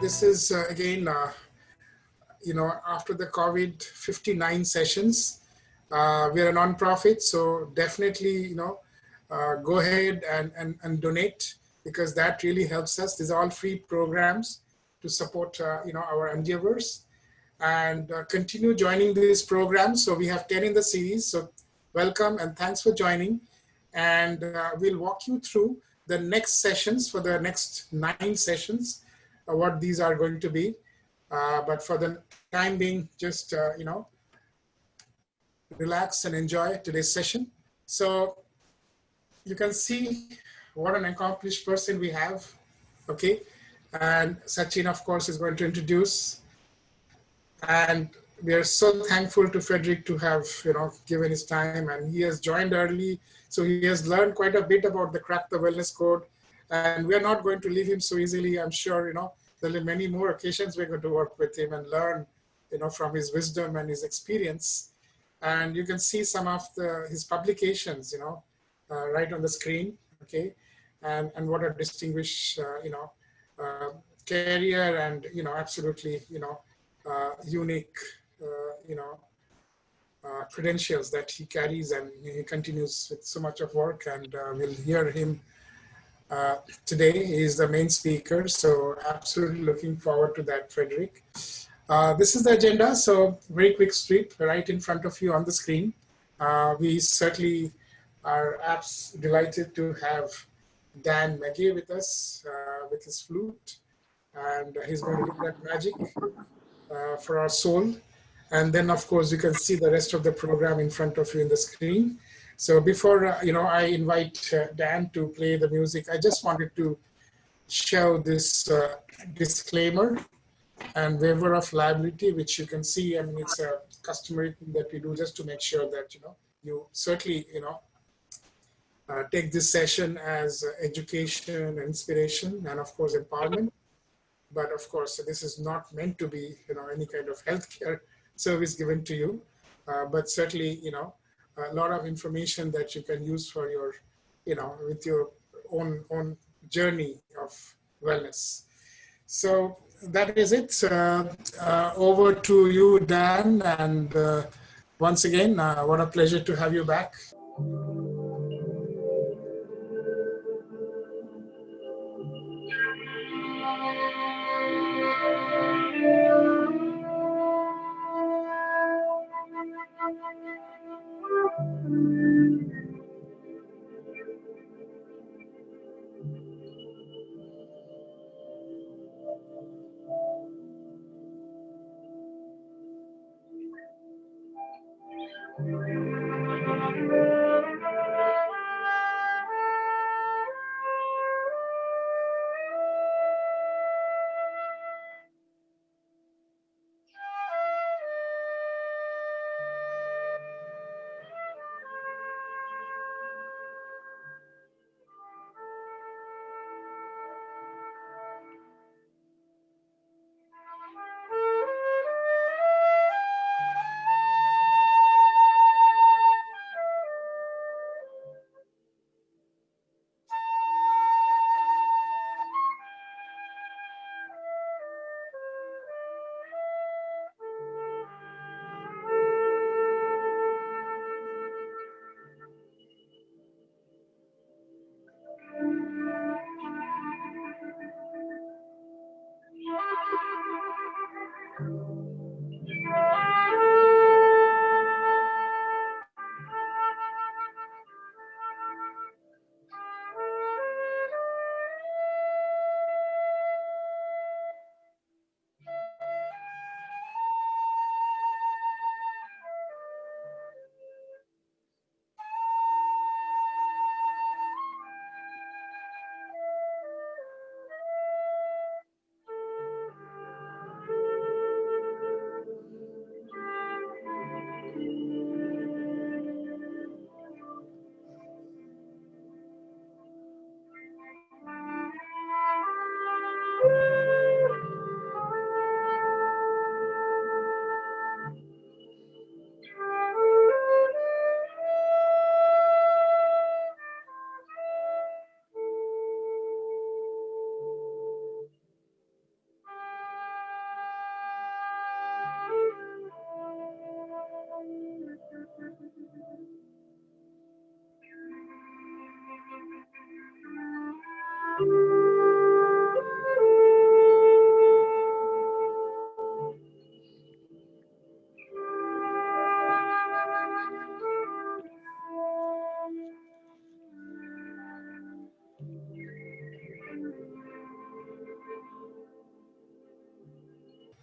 This is again, after the COVID 59 sessions. We're a nonprofit, so definitely, go ahead and donate, because that really helps us. These are all free programs to support, our endeavors, and continue joining these programs. So we have 10 in the series. So welcome and thanks for joining. And we'll walk you through the next sessions for the next 9 sessions, what these are going to be. But for the time being, just, relax and enjoy today's session. So you can see what an accomplished person we have, okay? And Sachin, of course, is going to introduce. And we are so thankful to Frederick to have, given his time, and he has joined early. So he has learned quite a bit about the Crack the Wellness Code. And we are not going to leave him so easily. I'm sure, there'll be many more occasions we're going to work with him and learn, from his wisdom and his experience. And you can see some of his publications, right on the screen, okay? And what a distinguished, career and, absolutely, unique, credentials that he carries, and he continues with so much of work, and we'll hear him today. He is the main speaker, so absolutely looking forward to that, Frederick. This is the agenda, so very quick sweep right in front of you on the screen. We certainly are delighted to have Dan McGee with us with his flute, and he's going to do that magic for our soul. And then, of course, you can see the rest of the program in front of you in the screen. So before, I invite Dan to play the music, I just wanted to show this disclaimer and waiver of liability, which you can see. I mean, it's a customary thing that we do just to make sure that, you certainly, take this session as education, inspiration, and of course, empowerment. But of course, this is not meant to be, any kind of healthcare service given to you, but certainly, a lot of information that you can use for your, with your own journey of wellness. So that is it. Over to you, Dan. And once again, what a pleasure to have you back.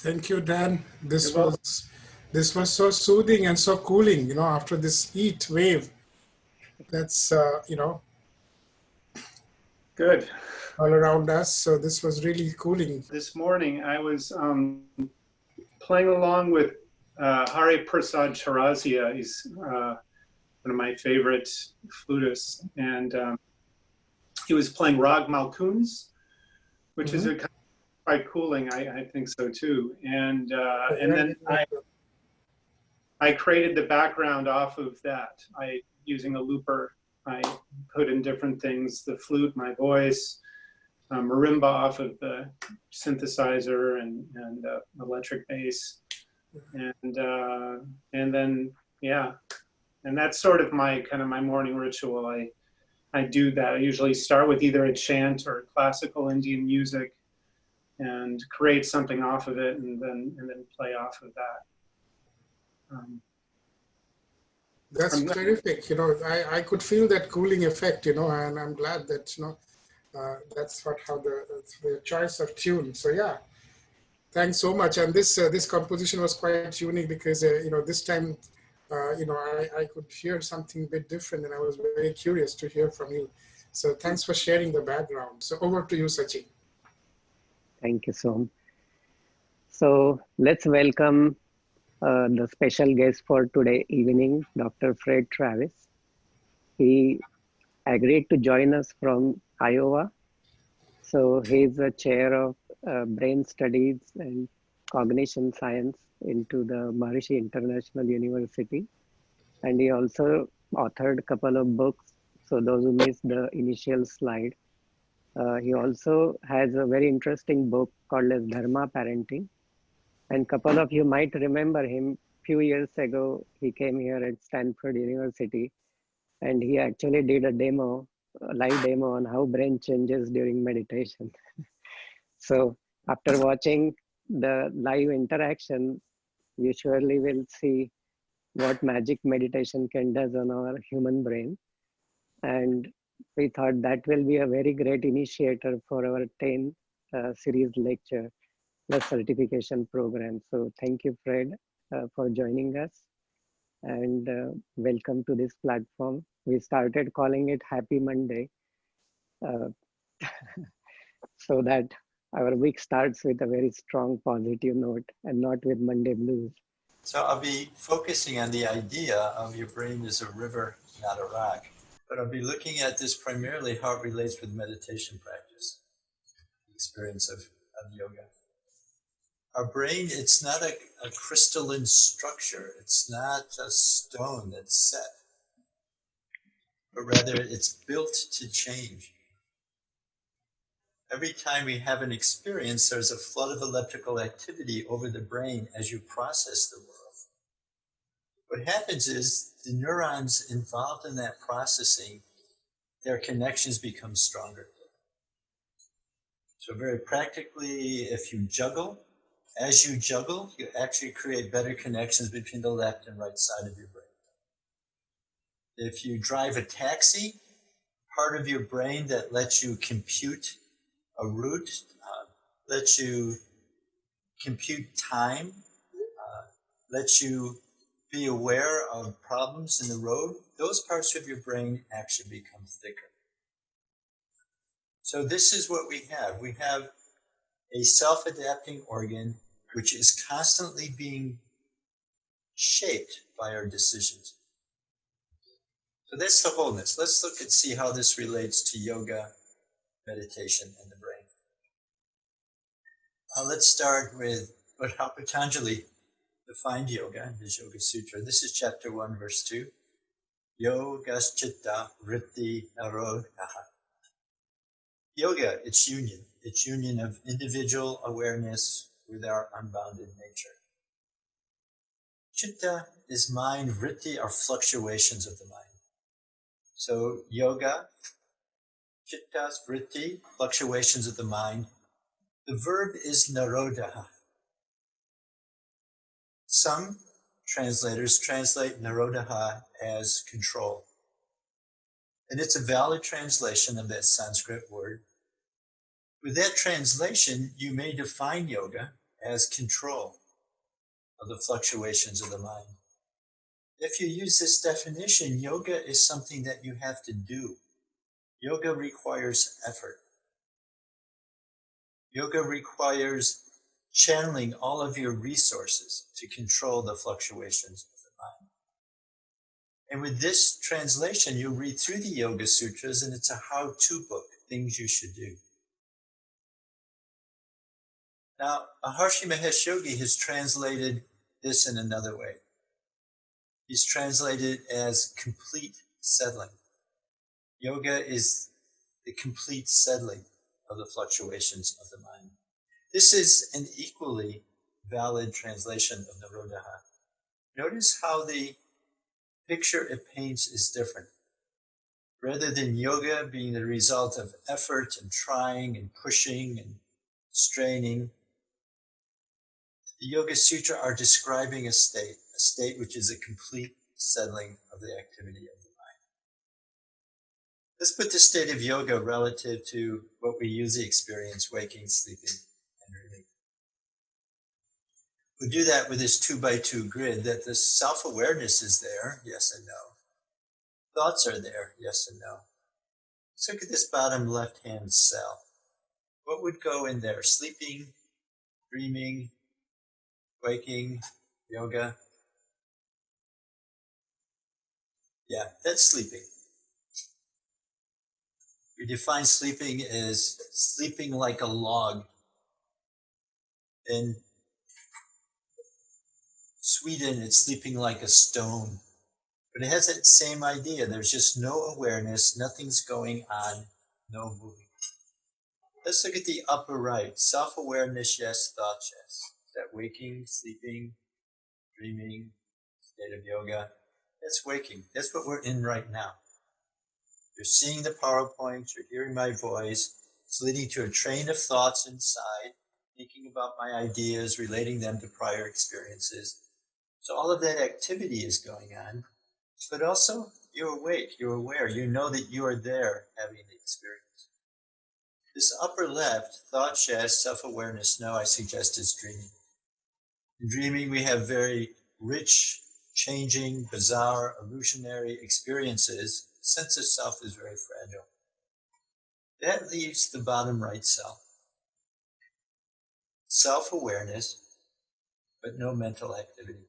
Thank you, Dan. This was so soothing and so cooling, after this heat wave that's, Good. all around us. So this was really cooling. This morning I was playing along with Hari Prasad Charazia. He's one of my favorite flutists, and he was playing Rag Malkuns, which is a kind of quite cooling. I think so too. And then I created the background off of that. Using a looper, I put in different things: the flute, my voice, marimba off of the synthesizer, and electric bass, and then and that's sort of my morning ritual. I do that. I usually start with either a chant or classical Indian music, and create something off of it, and then play off of that. That's terrific. I could feel that cooling effect, and I'm glad that, that's how the choice of tune. So yeah, thanks so much. And this composition was quite unique because, this time, I could hear something a bit different, and I was very curious to hear from you. So thanks for sharing the background. So over to you, Sachin. Thank you, Som. So let's welcome the special guest for today evening, Dr. Fred Travis. He agreed to join us from Iowa. So he's a chair of brain studies and cognition science into the Maharishi International University. And he also authored a couple of books. So those who missed the initial slide, he also has a very interesting book called as Dharma Parenting. And a couple of you might remember him. Few years ago, he came here at Stanford University, and he actually did a live demo on how brain changes during meditation. So after watching the live interaction, you surely will see what magic meditation can do on our human brain. And we thought that will be a very great initiator for our 10 series lecture plus certification program. So thank you, Fred, for joining us, and welcome to this platform. We started calling it Happy Monday so that our week starts with a very strong positive note and not with Monday blues. So I'll be focusing on the idea of your brain as a river, not a rock. But I'll be looking at this primarily how it relates with meditation practice, the experience of yoga. Our brain, it's not a crystalline structure. It's not a stone that's set, but rather it's built to change. Every time we have an experience, there's a flood of electrical activity over the brain as you process the world. What happens is the neurons involved in that processing, their connections become stronger. So very practically, if you juggle, as you juggle, you actually create better connections between the left and right side of your brain. If you drive a taxi, part of your brain that lets you compute a route, lets you compute time, lets you be aware of problems in the road, those parts of your brain actually become thicker. So this is what we have. We have a self-adapting organ which is constantly being shaped by our decisions. So that's the wholeness. Let's look and see how this relates to yoga, meditation, and the brain. Let's start with what Patanjali defined yoga in his Yoga Sutra. This is chapter 1, verse 2. Yogaschitta vritti narodhaha. Yoga, it's union. It's union of individual awareness with our unbounded nature. Chitta is mind, vritti are fluctuations of the mind. So yoga, Chittas vritti, fluctuations of the mind. The verb is narodaha. Some translators translate narodaha as control. And it's a valid translation of that Sanskrit word. With that translation, you may define yoga as control of the fluctuations of the mind. If you use this definition, yoga is something that you have to do. Yoga requires effort. Yoga requires channeling all of your resources to control the fluctuations of the mind. And with this translation, you'll read through the Yoga Sutras, and it's a how-to book, things you should do. Now, Maharshi Mahesh Yogi has translated this in another way. He's translated it as complete settling. Yoga is the complete settling of the fluctuations of the mind. This is an equally valid translation of Narodaha. Notice how the picture it paints is different. Rather than yoga being the result of effort and trying and pushing and straining, the Yoga Sutra are describing a state which is a complete settling of the activity of the mind. Let's put the state of yoga relative to what we usually experience, waking, sleeping, and dreaming. We do that with this 2x2 grid, that the self-awareness is there, yes and no. Thoughts are there, yes and no. Let's look at this bottom left-hand cell. What would go in there? Sleeping, dreaming, waking, yoga. Yeah, that's sleeping. We define sleeping as sleeping like a log. In Sweden, it's sleeping like a stone. But it has that same idea. There's just no awareness, nothing's going on, no moving. Let's look at the upper right. Self-awareness, yes, thoughts, yes. Is that waking, sleeping, dreaming, state of yoga? That's waking. That's what we're in right now. You're seeing the PowerPoint, you're hearing my voice. It's leading to a train of thoughts inside, thinking about my ideas, relating them to prior experiences. So all of that activity is going on, but also you're awake, you're aware, you know that you are there having the experience. This upper left, thoughts, yes, self-awareness, no, I suggest is dreaming. In dreaming, we have very rich, changing, bizarre, illusionary experiences. The sense of self is very fragile. That leaves the bottom right cell. Self-awareness, but no mental activity.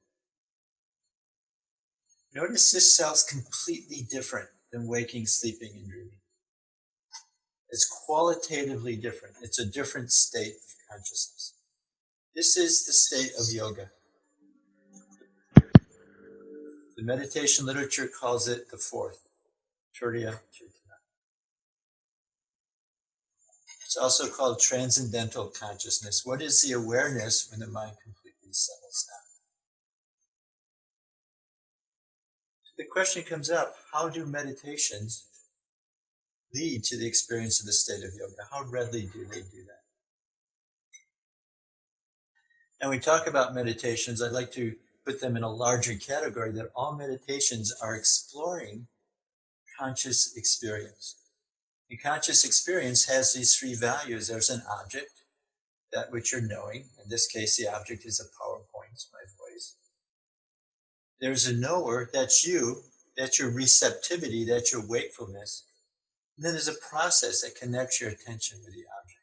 Notice this cell is completely different than waking, sleeping, and dreaming. It's qualitatively different. It's a different state of consciousness. This is the state of yoga. The meditation literature calls it the fourth, Turiya Chaitanya. It's also called transcendental consciousness. What is the awareness when the mind completely settles down? The question comes up, how do meditations lead to the experience of the state of yoga? How readily do they do that? And when we talk about meditations, I'd like to put them in a larger category, that all meditations are exploring conscious experience. And conscious experience has these three values. There's an object, that which you're knowing. In this case, the object is a PowerPoint, my voice. There's a knower, that's you, that's your receptivity, that's your wakefulness. And then there's a process that connects your attention with the object.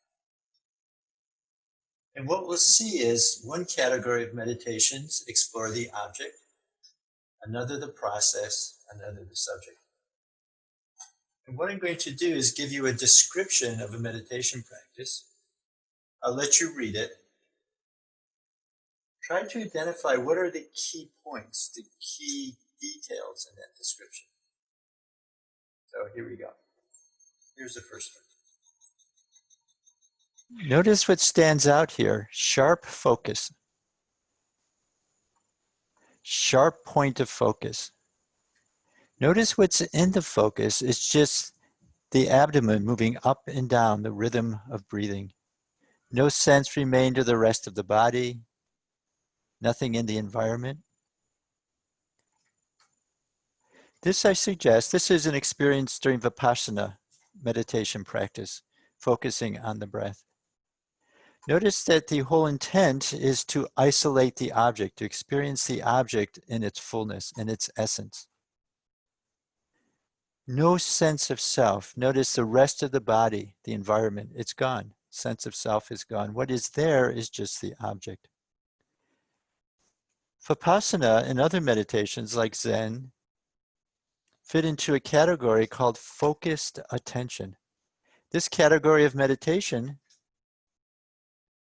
And what we'll see is one category of meditations explore the object, another the process, another the subject. And what I'm going to do is give you a description of a meditation practice. I'll let you read it. Try to identify what are the key points, the key details in that description. So here we go. Here's the first one. Notice what stands out here. Sharp focus. Sharp point of focus. Notice what's in the focus. It's just The abdomen moving up and down, the rhythm of breathing. No sense remained of the rest of the body, nothing in the environment. This, I suggest, this is an experience during Vipassana meditation practice, focusing on the breath. Notice that the whole intent is to isolate the object, to experience the object in its fullness, in its essence. No sense of self. Notice the rest of the body, the environment, it's gone. Sense of self is gone. What is there is just the object. Vipassana and other meditations like Zen fit into a category called focused attention. This category of meditation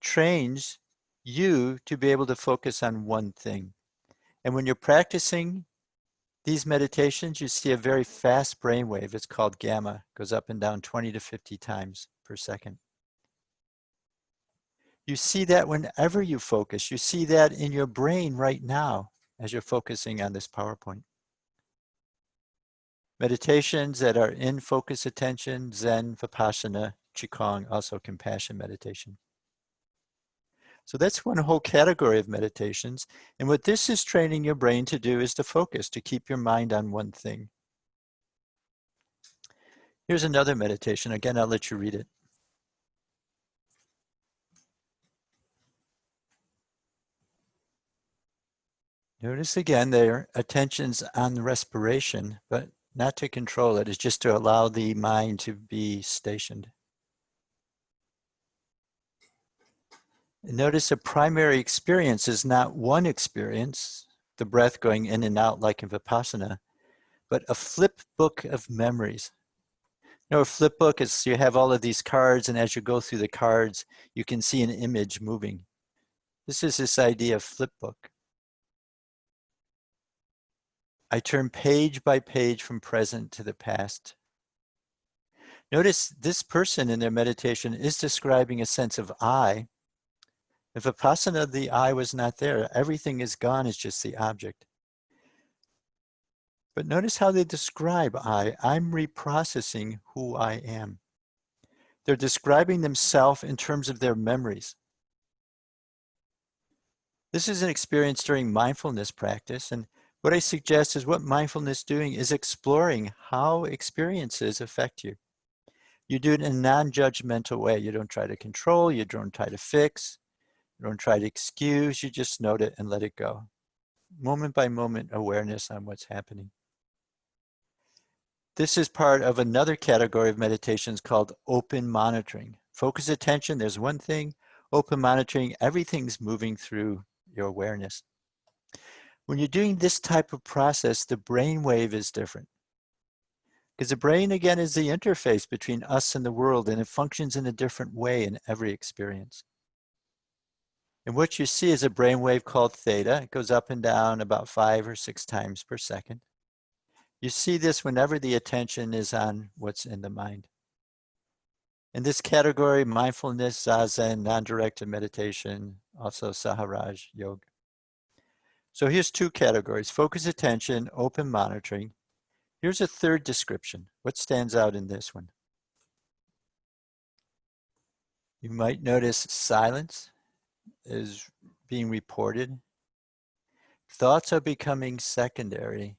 trains you to be able to focus on one thing. And when you're practicing these meditations, you see a very fast brainwave. It's called gamma. It goes up and down 20 to 50 times per second. You see that whenever you focus. You see that in your brain right now as you're focusing on this PowerPoint. Meditations that are in focus attention, Zen, Vipassana, Qigong, also compassion meditation. So that's one whole category of meditations. And what this is training your brain to do is to focus, to keep your mind on one thing. Here's another meditation. Again, I'll let you read it. Notice again their attention's on the respiration, but not to control it. It's just to allow the mind to be stationed. And notice the primary experience is not one experience, the breath going in and out like in Vipassana, but a flip book of memories. You know, a flip book is you have all of these cards, and as you go through the cards, you can see an image moving. This is this idea of flip book. I turn page by page from present to the past. Notice this person in their meditation is describing a sense of I. If Vipassana, the I was not there. Everything is gone, it's just the object. But notice how they describe I. I'm reprocessing who I am. They're describing themselves in terms of their memories. This is an experience during mindfulness practice, and what I suggest is what mindfulness is doing is exploring how experiences affect you. You do it in a non-judgmental way. You don't try to control, you don't try to fix, you don't try to excuse, you just note it and let it go. Moment by moment awareness on what's happening. This is part of another category of meditations called open monitoring. Focus attention, there's one thing. Open monitoring, everything's moving through your awareness. When you're doing this type of process, the brain wave is different. Because the brain, again, is the interface between us and the world, and it functions in a different way in every experience. And what you see is a brain wave called theta. It goes up and down about 5 or 6 times per second. You see this whenever the attention is on what's in the mind. In this category, mindfulness, zazen, non-directed meditation, also saharaj yoga. So here's 2 categories: focus attention, open monitoring. Here's a third description. What stands out in this one? You might notice silence is being reported. Thoughts are becoming secondary.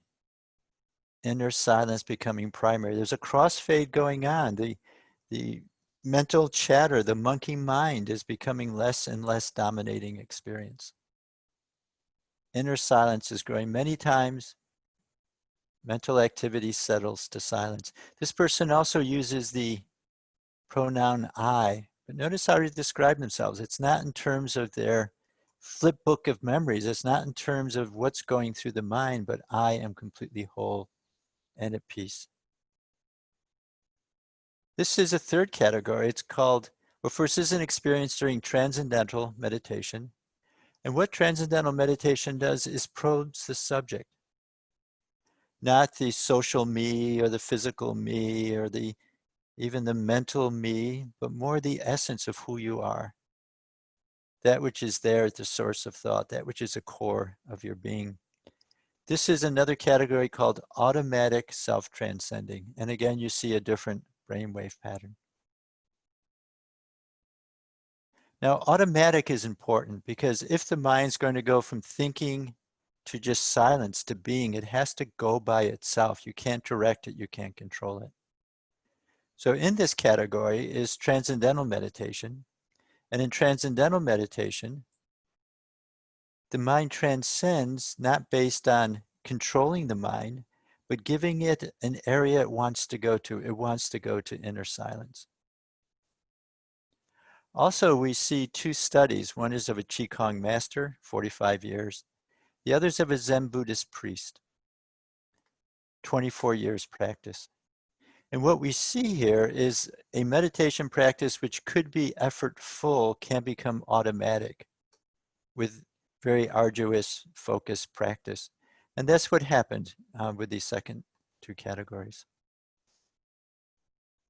Inner silence becoming primary. There's a crossfade going on. The mental chatter, the monkey mind is becoming less and less dominating experience. Inner silence is growing many times. Mental activity settles to silence. This person also uses the pronoun I, but notice how they describe themselves. It's not in terms of their flip book of memories. It's not in terms of what's going through the mind, but I am completely whole and at peace. This is a third category. It's called, well, first is an experience during transcendental meditation. And what transcendental meditation does is probes the subject. Not the social me or the physical me or even the mental me, but more the essence of who you are. That which is there at the source of thought, that which is a core of your being. This is another category called automatic self-transcending. And again, you see a different brainwave pattern. Now, automatic is important because if the mind's going to go from thinking to just silence to being, it has to go by itself. You can't direct it, you can't control it. So in this category is transcendental meditation. And in transcendental meditation, the mind transcends not based on controlling the mind, but giving it an area it wants to go to. It wants to go to inner silence. Also, we see two studies. One is of a Qigong master, 45 years. The other is of a Zen Buddhist priest, 24 years practice. And what we see here is a meditation practice which could be effortful can become automatic with very arduous, focused practice. And that's what happened with these second two categories.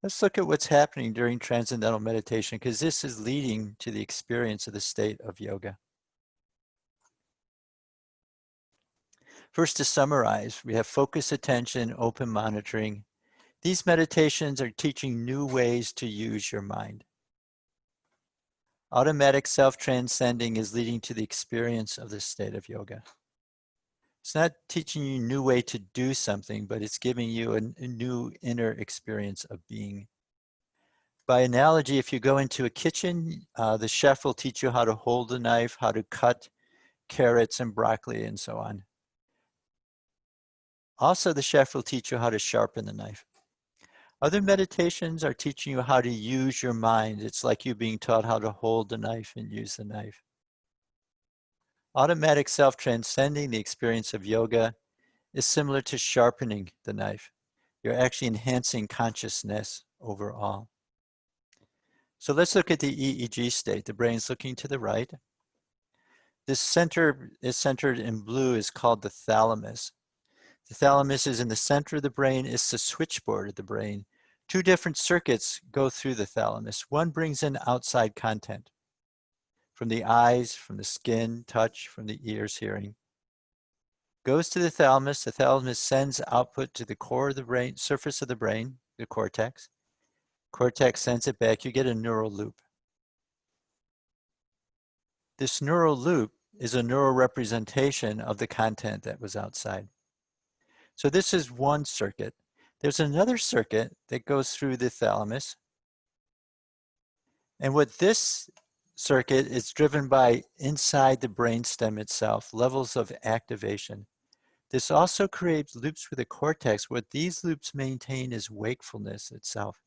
Let's look at what's happening during transcendental meditation, because this is leading to the experience of the state of yoga. First, to summarize, we have focus, attention, open monitoring. These meditations are teaching new ways to use your mind. Automatic self-transcending is leading to the experience of the state of yoga. It's not teaching you a new way to do something, but it's giving you a new inner experience of being. By analogy, if you go into a kitchen, the chef will teach you how to hold the knife, how to cut carrots and broccoli and so on. Also, the chef will teach you how to sharpen the knife. Other meditations are teaching you how to use your mind. It's like you being taught how to hold the knife and use the knife. Automatic self-transcending, the experience of yoga, is similar to sharpening the knife. You're actually enhancing consciousness overall. So let's look at the EEG state. The brain's looking to the right. This center is centered in blue is called the thalamus. The thalamus is in the center of the brain. It's the switchboard of the brain. Two different circuits go through the thalamus. One brings in outside content from the eyes, from the skin, touch, from the ears, hearing. Goes to the thalamus sends output to the core of the brain, surface of the brain, the cortex. Cortex sends it back, you get a neural loop. This neural loop is a neural representation of the content that was outside. So this is one circuit. There's another circuit that goes through the thalamus. And what this circuit is driven by inside the brainstem itself, levels of activation. This also creates loops with the cortex. What these loops maintain is wakefulness itself.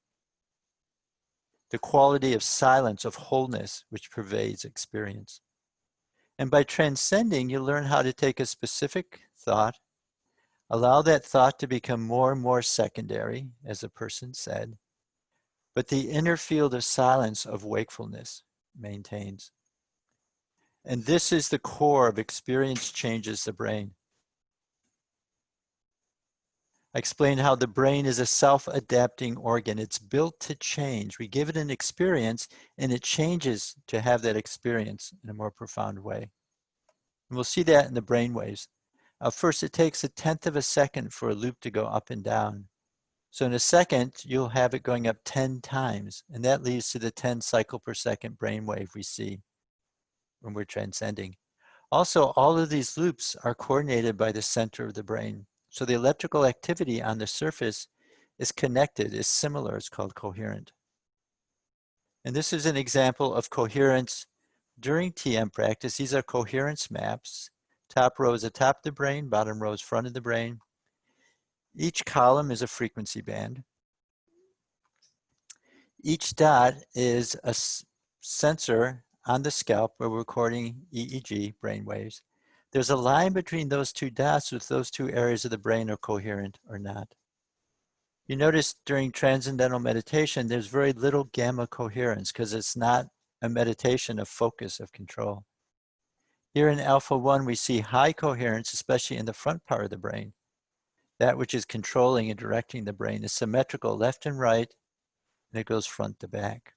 The quality of silence, of wholeness, which pervades experience. And by transcending, you learn how to take a specific thought, allow that thought to become more and more secondary, as the person said, but the inner field of silence, of wakefulness, maintains. And this is the core of experience changes the brain. I explained how the brain is a self-adapting organ. It's built to change. We give it an experience and it changes to have that experience in a more profound way. And we'll see that in the brain waves. First, it takes 1/10 of a second for a loop to go up and down. So in a second, you'll have it going up 10 times, and that leads to the 10 cycle per second brainwave we see when we're transcending. Also, all of these loops are coordinated by the center of the brain. So the electrical activity on the surface is connected, is similar, it's called coherent. And this is an example of coherence during TM practice. These are coherence maps. Top row is the top of the brain, bottom row is front of the brain. Each column is a frequency band. Each dot is a sensor on the scalp where we're recording EEG brain waves. There's a line between those two dots if those two areas of the brain are coherent or not. You notice during transcendental meditation, there's very little gamma coherence because it's not a meditation of focus, of control. Here in Alpha 1, we see high coherence, especially in the front part of the brain. That which is controlling and directing the brain is symmetrical left and right, and it goes front to back.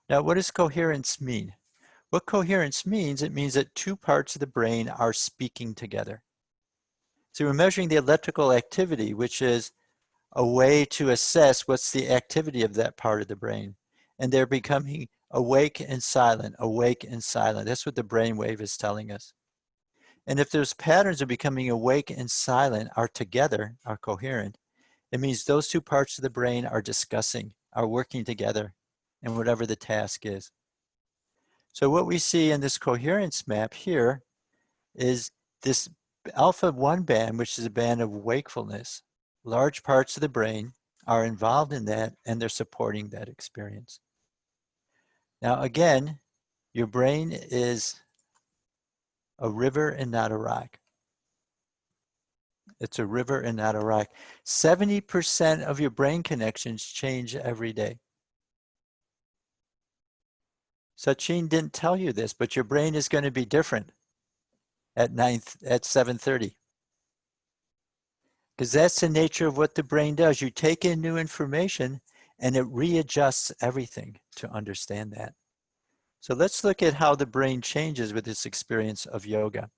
Now, what does coherence mean? What coherence means, it means that two parts of the brain are speaking together. So we're measuring the electrical activity, which is a way to assess what's the activity of that part of the brain. And they're becoming awake and silent, awake and silent. That's what the brain wave is telling us. And if those patterns of becoming awake and silent are together, are coherent, it means those two parts of the brain are discussing, are working together in whatever the task is. So what we see in this coherence map here is this alpha 1 band, which is a band of wakefulness. Large parts of the brain are involved in that, and they're supporting that experience. Now again, your brain is a river and not a rock. It's a river and not a rock. 70% of your brain connections change every day. Sachin didn't tell you this, but your brain is going to be different at 7:30. Because that's the nature of what the brain does. You take in new information and it readjusts everything to understand that. So let's look at how the brain changes with this experience of yoga.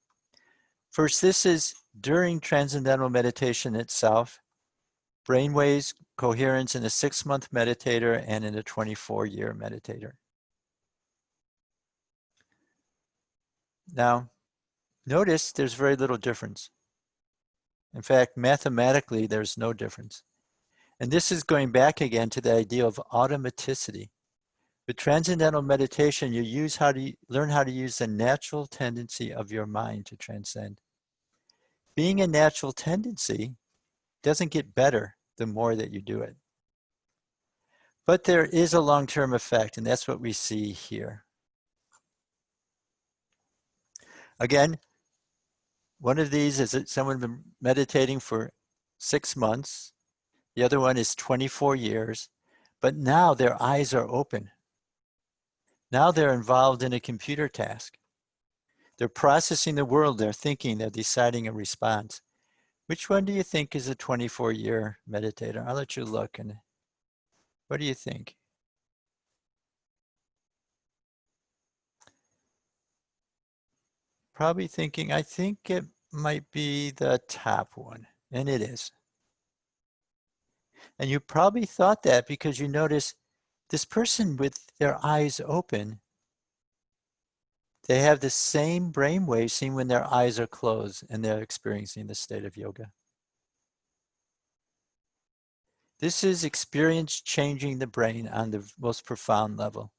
First, this is during transcendental meditation itself. Brainwaves coherence in a 6-month meditator and in a 24-year meditator. Now, notice there's very little difference. In fact, mathematically, there's no difference. And this is going back again to the idea of automaticity. With transcendental meditation, you learn how to use the natural tendency of your mind to transcend. Being a natural tendency doesn't get better the more that you do it. But there is a long-term effect, and that's what we see here. Again, one of these is that someone been meditating for 6 months. The other one is 24 years. But now their eyes are open. Now they're involved in a computer task. They're processing the world, they're thinking, they're deciding a response. Which one do you think is a 24-year meditator? I'll let you look, and what do you think? Probably thinking, I think it might be the top one, and it is. And you probably thought that because you notice this person with their eyes open, they have the same brainwave seen when their eyes are closed and they're experiencing the state of yoga. This is experience changing the brain on the most profound level.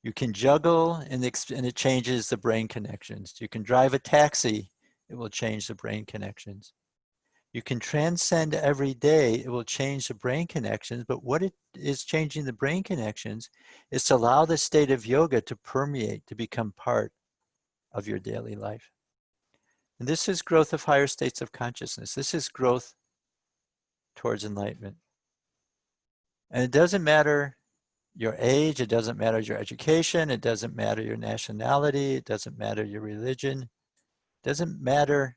You can juggle and it changes the brain connections. You can drive a taxi, it will change the brain connections. You can transcend every day, it will change the brain connections, but what it is changing the brain connections is to allow the state of yoga to permeate, to become part of your daily life. And this is growth of higher states of consciousness. This is growth towards enlightenment. And it doesn't matter your age, it doesn't matter your education, it doesn't matter your nationality, it doesn't matter your religion, it doesn't matter.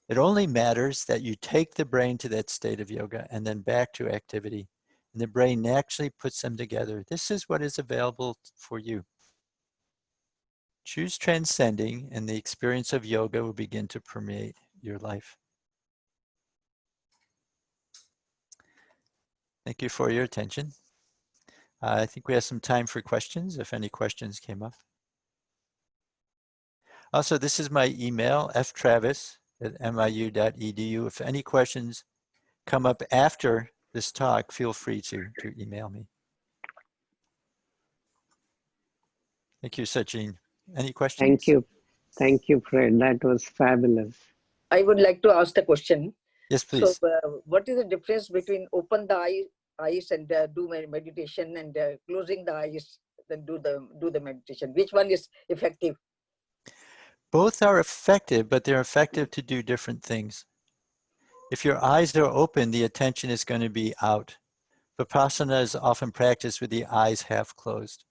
It only matters that you take the brain to that state of yoga and then back to activity. And the brain naturally puts them together. This is what is available for you. Choose transcending, and the experience of yoga will begin to permeate your life. Thank you for your attention. I think we have some time for questions, if any questions came up. Also, this is my email, ftravis@miu.edu. If any questions come up after this talk, feel free to email me. Thank you, Sachin. Any questions? Thank you, Fred. That was fabulous. I would like to ask a question. Yes, please. So, what is the difference between open the eyes and do meditation, and closing the eyes then do the meditation? Which one is effective? Both are effective, but they're effective to do different things. If your eyes are open, the attention is going to be out. Vipassana is often practiced with the eyes half closed.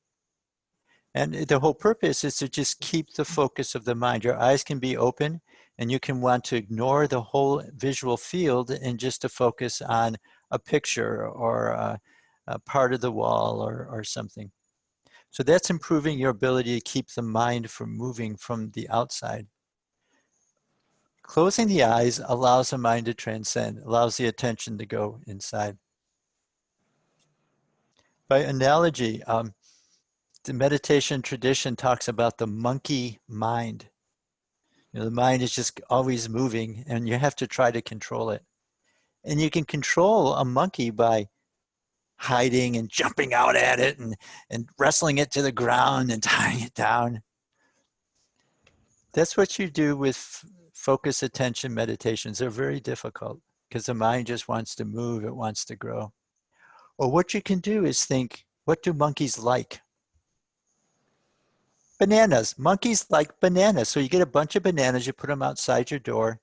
And the whole purpose is to just keep the focus of the mind. Your eyes can be open, and you can want to ignore the whole visual field and just to focus on a picture or a part of the wall or something. So that's improving your ability to keep the mind from moving from the outside. Closing the eyes allows the mind to transcend, allows the attention to go inside. By analogy, the meditation tradition talks about the monkey mind. You know, the mind is just always moving and you have to try to control it. And you can control a monkey by hiding and jumping out at it and wrestling it to the ground and tying it down. That's what you do with focus attention meditations. They're very difficult because the mind just wants to move, it wants to grow. Or what you can do is think, what do monkeys like? Bananas. Monkeys like bananas. So you get a bunch of bananas, you put them outside your door,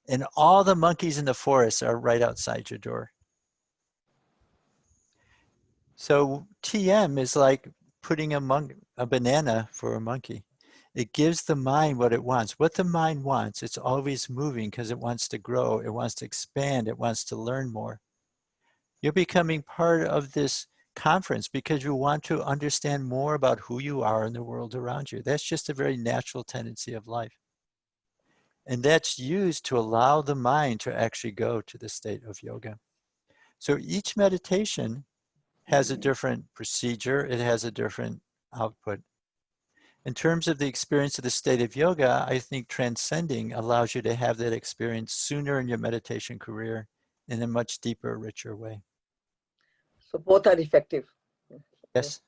and all the monkeys in the forest are right outside your door. So TM is like putting a banana for a monkey. It gives the mind what it wants. What the mind wants, it's always moving because it wants to grow, it wants to expand, it wants to learn more. You're becoming part of this conference because you want to understand more about who you are in the world around you. That's just a very natural tendency of life. And that's used to allow the mind to actually go to the state of yoga. So each meditation has a different procedure, it has a different output. In terms of the experience of the state of yoga, I think transcending allows you to have that experience sooner in your meditation career in a much deeper, richer way. So both are effective. Yes.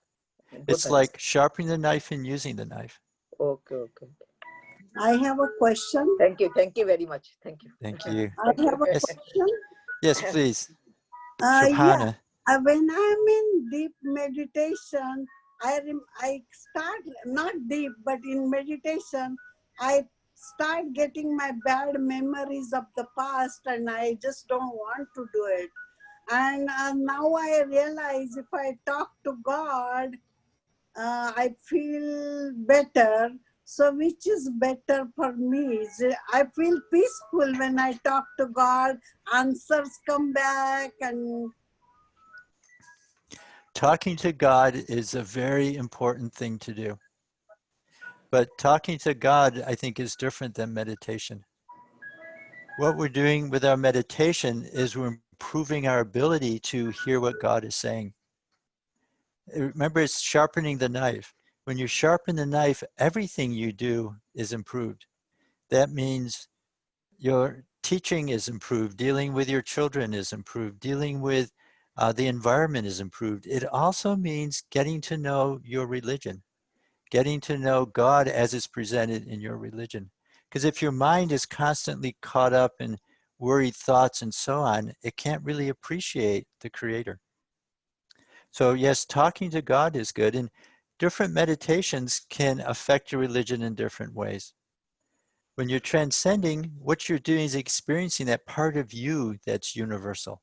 Both It's are like sharpening the knife and using the knife. okay, okay. I have a question. Thank you very much. Thank you. Thank you. I have a Yes, question. yes, please. Yeah, Shobhana. when I'm in deep meditation, I start, not deep, but in meditation, I start getting my bad memories of the past and I just don't want to do it. And now I realize if I talk to God, I feel better. So which is better for me? I feel peaceful when I talk to God, answers come back and... Talking to God is a very important thing to do. But talking to God, I think, is different than meditation. What we're doing with our meditation is we're improving our ability to hear what God is saying. Remember, it's sharpening the knife. When you sharpen the knife, everything you do is improved. That means your teaching is improved, dealing with your children is improved, dealing with the environment is improved. It also means getting to know your religion, getting to know God as it's presented in your religion. Because if your mind is constantly caught up in worried thoughts and so on, it can't really appreciate the Creator. So yes, talking to God is good, and different meditations can affect your religion in different ways. When you're transcending, what you're doing is experiencing that part of you that's universal.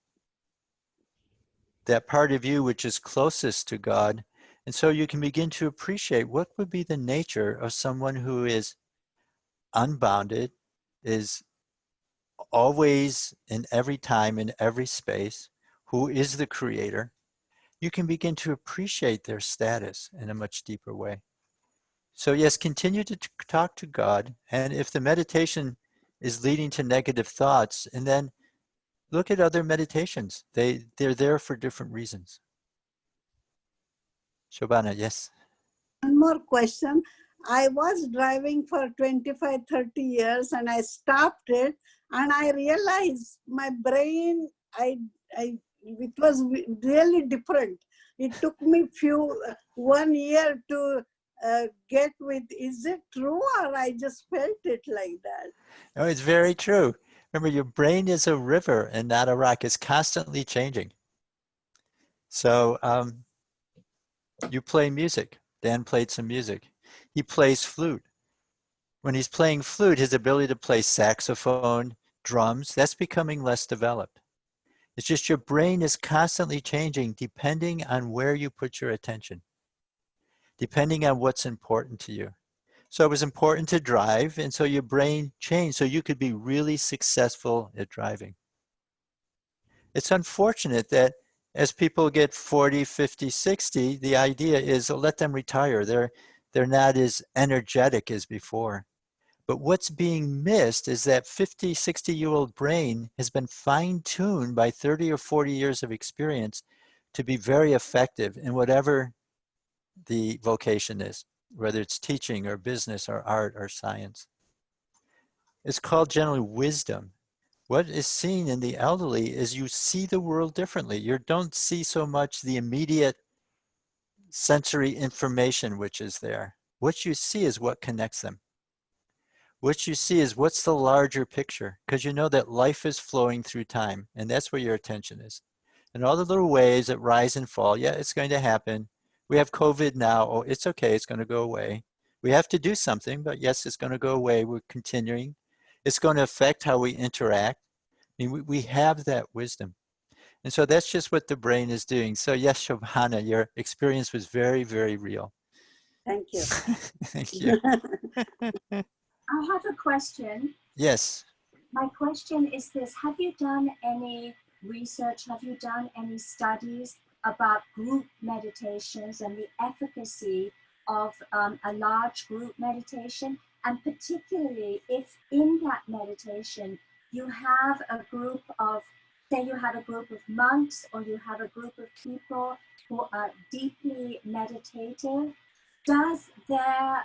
That part of you which is closest to God. And so you can begin to appreciate what would be the nature of someone who is unbounded, is always in every time, in every space, who is the creator. You can begin to appreciate their status in a much deeper way. So yes, continue to talk to God. And if the meditation is leading to negative thoughts, and then look at other meditations. They're there for different reasons. Shobhana, yes. One more question. I was driving for 25, 30 years and I stopped it and I realized my brain, it was really different. It took me 1 year to get with, is it true or I just felt it like that? No, it's very true. Remember, your brain is a river and not a rock. It's constantly changing. So you play music. Dan played some music. He plays flute. When he's playing flute, his ability to play saxophone, drums, that's becoming less developed. It's just your brain is constantly changing depending on where you put your attention, depending on what's important to you. So it was important to drive, and so your brain changed so you could be really successful at driving. It's unfortunate that as people get 40, 50, 60, the idea is let them retire. They're not as energetic as before. But what's being missed is that 50, 60-year-old brain has been fine-tuned by 30 or 40 years of experience to be very effective in whatever the vocation is, whether it's teaching or business or art or science. It's called generally wisdom. What is seen in the elderly is you see the world differently. You don't see so much the immediate sensory information which is there. What you see is what connects them. What you see is what's the larger picture, because you know that life is flowing through time, and that's where your attention is. And all the little waves that rise and fall, yeah, it's going to happen. We have COVID now. Oh, it's okay. It's going to go away. We have to do something, but yes, it's going to go away. We're continuing. It's going to affect how we interact. I mean, we have that wisdom. And so that's just what the brain is doing. So yes, Shobhana, your experience was very, very real. Thank you. Thank you. I have a question. Yes. My question is this: have you done any research, have you done any studies about group meditations and the efficacy of a large group meditation? And particularly if in that meditation you have a group of, say you have a group of monks or you have a group of people who are deeply meditative, does their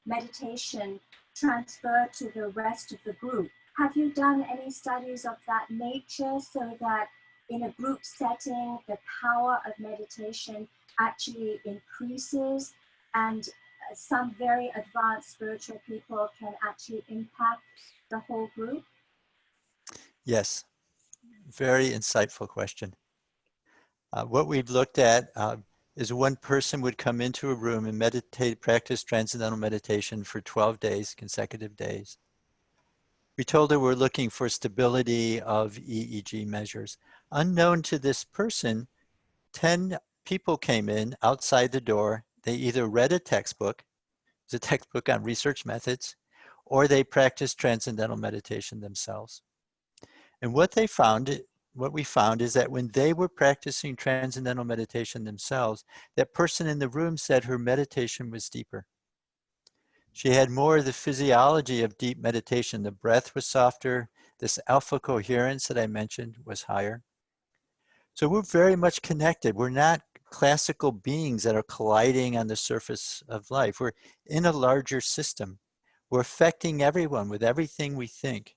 meditation transfer to the rest of the group? Have you done any studies of that nature so that in a group setting, the power of meditation actually increases and some very advanced spiritual people can actually impact the whole group? Yes. Very insightful question. What we've looked at is one person would come into a room and meditate, practice transcendental meditation for 12 days, consecutive days. We told her we're looking for stability of EEG measures. Unknown to this person, 10 people came in outside the door. They either read a textbook, it's a textbook on research methods, or they practiced transcendental meditation themselves. And what we found is that when they were practicing transcendental meditation themselves, that person in the room said her meditation was deeper. She had more of the physiology of deep meditation. The breath was softer. This alpha coherence that I mentioned was higher. So we're very much connected. We're not classical beings that are colliding on the surface of life. We're in a larger system. We're affecting everyone with everything we think.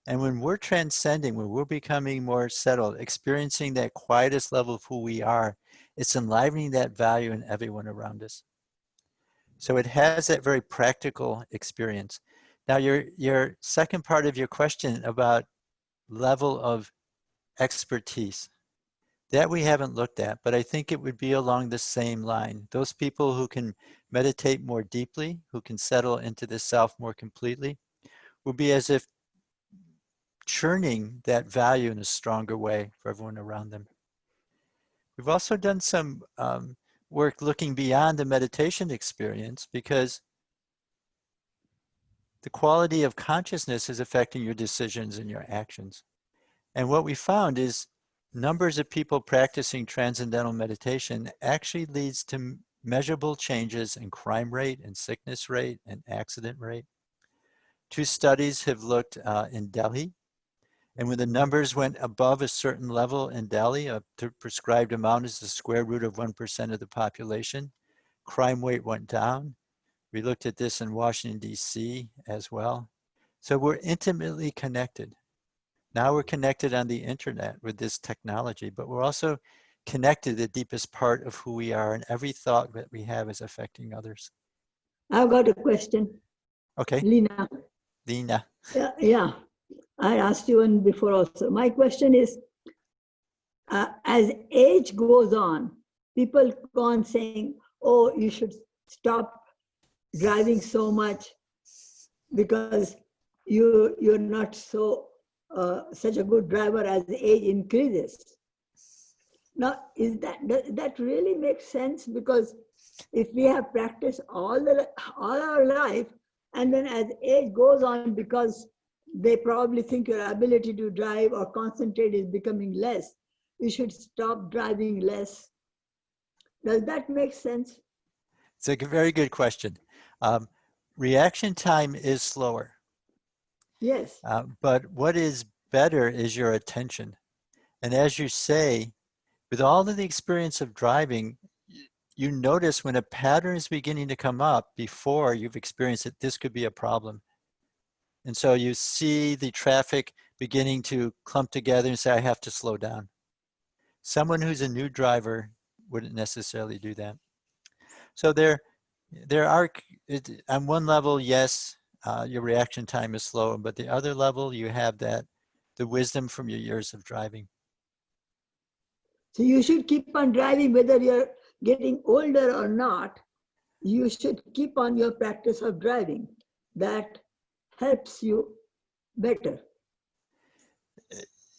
And when we're transcending, when we're becoming more settled, experiencing that quietest level of who we are, it's enlivening that value in everyone around us. So it has that very practical experience. Now, your second part of your question about level of expertise, that we haven't looked at, but I think it would be along the same line. Those people who can meditate more deeply, who can settle into the self more completely, will be as if churning that value in a stronger way for everyone around them. We've also done some work looking beyond the meditation experience, because the quality of consciousness is affecting your decisions and your actions. And what we found is numbers of people practicing transcendental meditation actually leads to measurable changes in crime rate and sickness rate and accident rate. 2 studies have looked in Delhi. And when the numbers went above a certain level in Delhi, the prescribed amount is the square root of 1% of the population, crime rate went down. We looked at this in Washington, D.C. as well. So we're intimately connected. Now we're connected on the internet with this technology, but we're also connected to the deepest part of who we are, and every thought that we have is affecting others. I've got a question. Okay. Lena. Lena. Yeah. I asked you one before also. My question is, as age goes on, people go on saying, oh, you should stop driving so much because you're not such a good driver as the age increases. Now, does that really make sense? Because if we have practiced all our life, and then as age goes on, because they probably think your ability to drive or concentrate is becoming less, you should stop driving less. Does that make sense? It's a very good question. reaction time is slower, Yes. but what is better is your attention. And as you say, with all of the experience of driving, you notice when a pattern is beginning to come up before you've experienced it, this could be a problem. And so you see the traffic beginning to clump together and say, I have to slow down. Someone who's a new driver wouldn't necessarily do that. So there are, on one level, yes, your reaction time is slow, but the other level, you have the wisdom from your years of driving. So you should keep on driving whether you're getting older or not. You should keep on your practice of driving. That helps you better.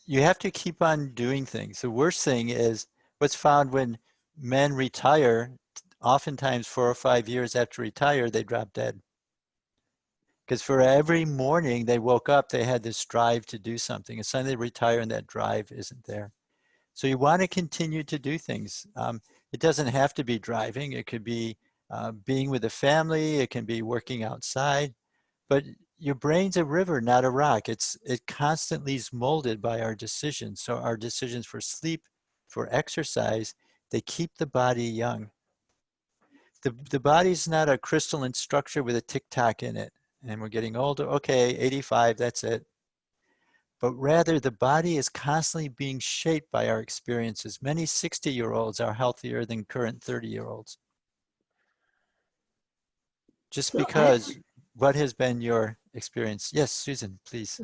You have to keep on doing things. The worst thing is what's found when men retire, oftentimes 4 or 5 years after retire, they drop dead. Because for every morning they woke up, they had this drive to do something, and suddenly they retire and that drive isn't there. So you want to continue to do things. It doesn't have to be driving. It could be being with a family. It can be working outside. But your brain's a river, not a rock. It constantly is molded by our decisions. So our decisions for sleep, for exercise, they keep the body young. The body's not a crystalline structure with a tick-tock in it. And we're getting older. Okay, 85, that's it. But rather the body is constantly being shaped by our experiences. Many 60-year-olds are healthier than current 30-year-olds. Just So because what has been your experience? Yes, Susan, please.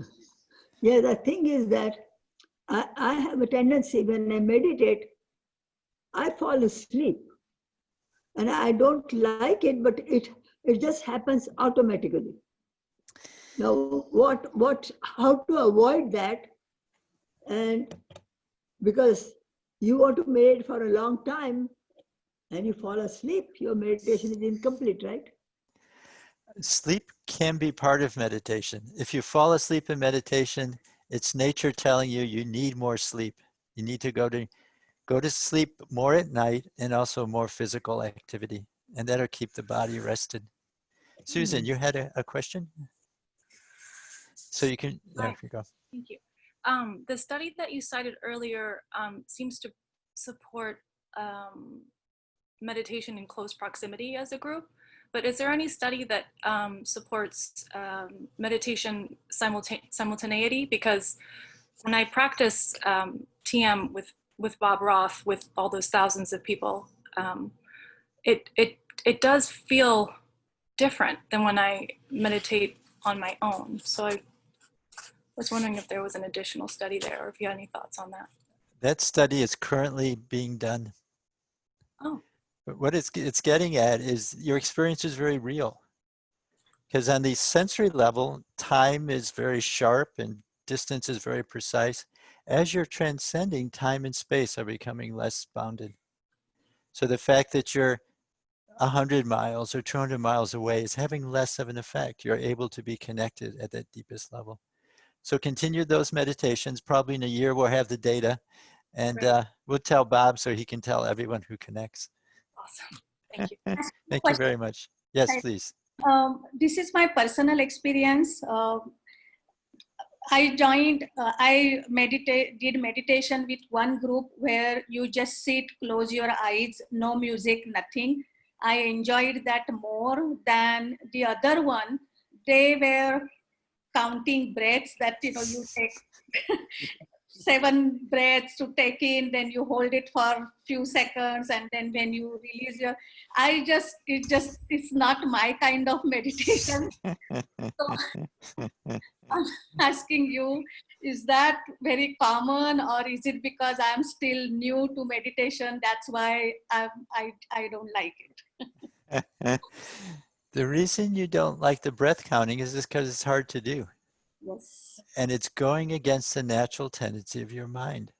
yeah, the thing is that I have a tendency when I meditate, I fall asleep. And I don't like it, but it just happens automatically. Now, how to avoid that? And because you want to meditate for a long time and you fall asleep, your meditation is incomplete, right? Sleep can be part of meditation. If you fall asleep in meditation, it's nature telling you you need more sleep. You need to go to sleep more at night and also more physical activity. And that'll keep the body rested. Susan, you had a question? So you can, there you go. Thank you. The study that you cited earlier seems to support meditation in close proximity as a group, but is there any study that supports meditation simultaneity? Because when I practice TM with Bob Roth, with all those thousands of people, it does feel different than when I meditate on my own. So I was wondering if there was an additional study there, or if you had any thoughts on that. That study is currently being done. Oh. But what it's getting at is your experience is very real. Because on the sensory level, time is very sharp and distance is very precise. As you're transcending, time and space are becoming less bounded. So the fact that you're 100 miles or 200 miles away is having less of an effect. You're able to be connected at that deepest level. So continue those meditations. Probably in a year we'll have the data, and we'll tell Bob so he can tell everyone who connects. Awesome. Thank you. Thank you very much. Yes, please. This is my personal experience. I did meditation with one group where you just sit, close your eyes, no music, nothing. I enjoyed that more than the other one. They were counting breaths that, you take 7 breaths to take in, then you hold it for a few seconds, and then when you release it's not my kind of meditation. So I'm asking you, is that very common, or is it because I'm still new to meditation, that's why I don't like it? The reason you don't like the breath counting is just because it's hard to do. Yes. And it's going against the natural tendency of your mind.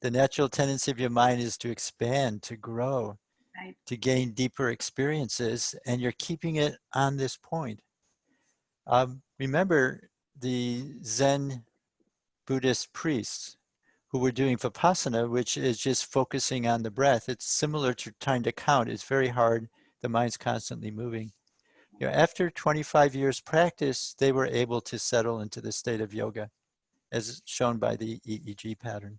The natural tendency of your mind is to expand, to grow, right, to gain deeper experiences, and you're keeping it on this point. Remember the Zen Buddhist priests who were doing Vipassana, which is just focusing on the breath. It's similar to trying to count. It's very hard. The mind's constantly moving. You know, after 25 years practice, they were able to settle into the state of yoga, as shown by the EEG pattern.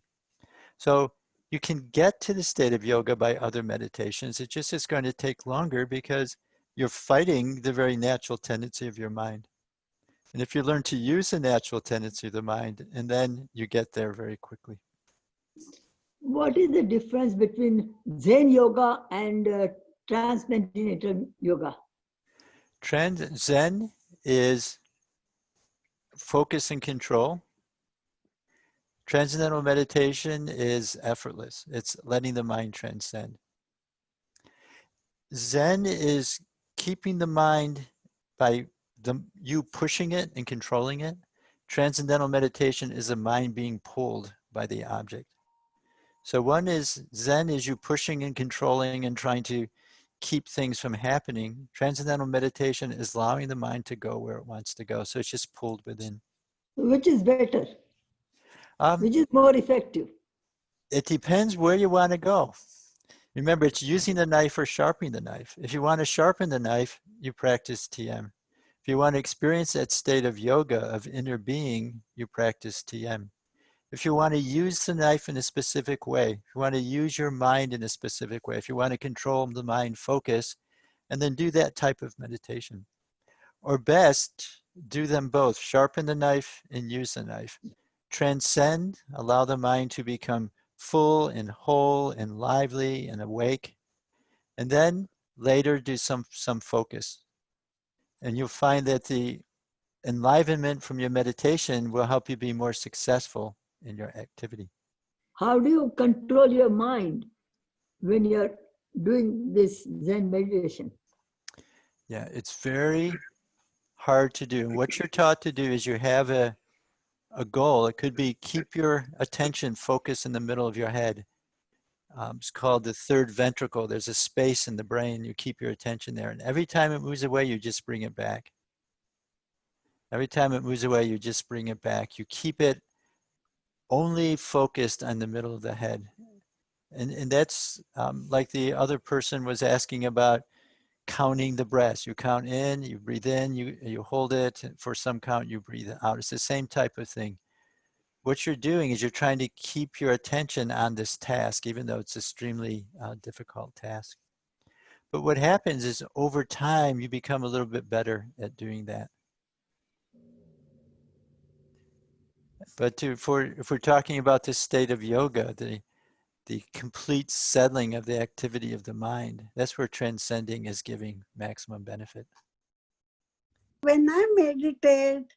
So you can get to the state of yoga by other meditations. It just is going to take longer because you're fighting the very natural tendency of your mind. And if you learn to use the natural tendency of the mind, and then you get there very quickly. What is the difference between Zen yoga and transcendental yoga? Zen is focus and control. Transcendental meditation is effortless. It's letting the mind transcend. Zen is keeping the mind by you pushing it and controlling it. Transcendental meditation is the mind being pulled by the object. So one is Zen is you pushing and controlling and trying to keep things from happening. Transcendental meditation is allowing the mind to go where it wants to go. So it's just pulled within. Which is better? Which is more effective? It depends where you want to go. Remember, it's using the knife or sharpening the knife. If you want to sharpen the knife, you practice TM. If you want to experience that state of yoga, of inner being, you practice TM. If you want to use the knife in a specific way, if you want to use your mind in a specific way, if you want to control the mind focus, and then do that type of meditation. Or best, do them both, sharpen the knife and use the knife. Transcend, allow the mind to become full and whole and lively and awake. And then later do some focus. And you'll find that the enlivenment from your meditation will help you be more successful in your activity. How do you control your mind when you're doing this Zen meditation? Yeah, it's very hard to do. And what you're taught to do is you have a goal. It could be keep your attention focused in the middle of your head. It's called the third ventricle. There's a space in the brain. You keep your attention there. And every time it moves away, you just bring it back. Every time it moves away, you just bring it back. You keep it only focused on the middle of the head. And that's like the other person was asking about counting the breaths. You count in, you breathe in, you hold it. For some count, you breathe out. It's the same type of thing. What you're doing is you're trying to keep your attention on this task, even though it's an extremely difficult task. But what happens is over time, you become a little bit better at doing that. But if we're talking about this state of yoga, the complete settling of the activity of the mind, that's where transcending is giving maximum benefit. When I meditate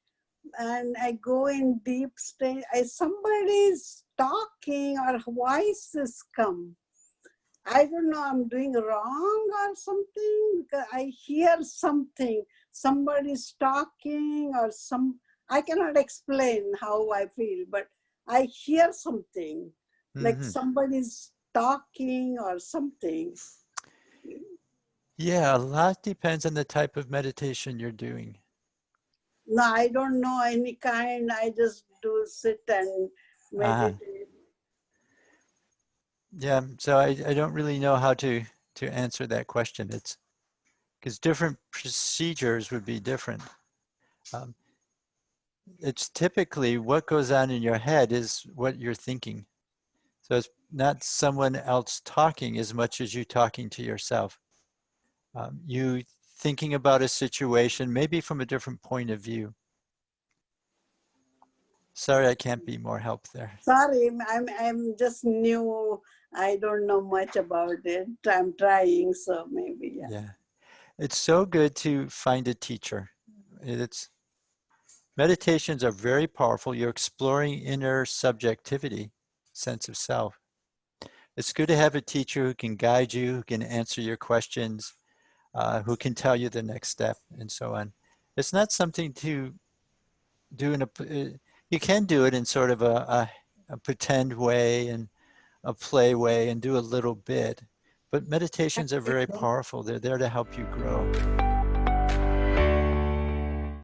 and I go in deep state, somebody's talking or voices come. I don't know, I'm doing wrong or something, because I hear something, somebody's talking or I cannot explain how I feel, but I hear something, like somebody's talking or something. Yeah, a lot depends on the type of meditation you're doing. No, I don't know any kind. I just do sit and meditate. Yeah, so I don't really know how to answer that question. It's because different procedures would be different. It's typically what goes on in your head is what you're thinking. So it's not someone else talking as much as you talking to yourself. You thinking about a situation, maybe from a different point of view. Sorry, I can't be more help there. Sorry, I'm just new. I don't know much about it. I'm trying, so maybe, Yeah. It's so good to find a teacher. Meditations are very powerful. You're exploring inner subjectivity, sense of self. It's good to have a teacher who can guide you, who can answer your questions, who can tell you the next step, and so on. It's not something to do you can do it in sort of a pretend way and a play way and do a little bit, but meditations are very powerful. They're there to help you grow.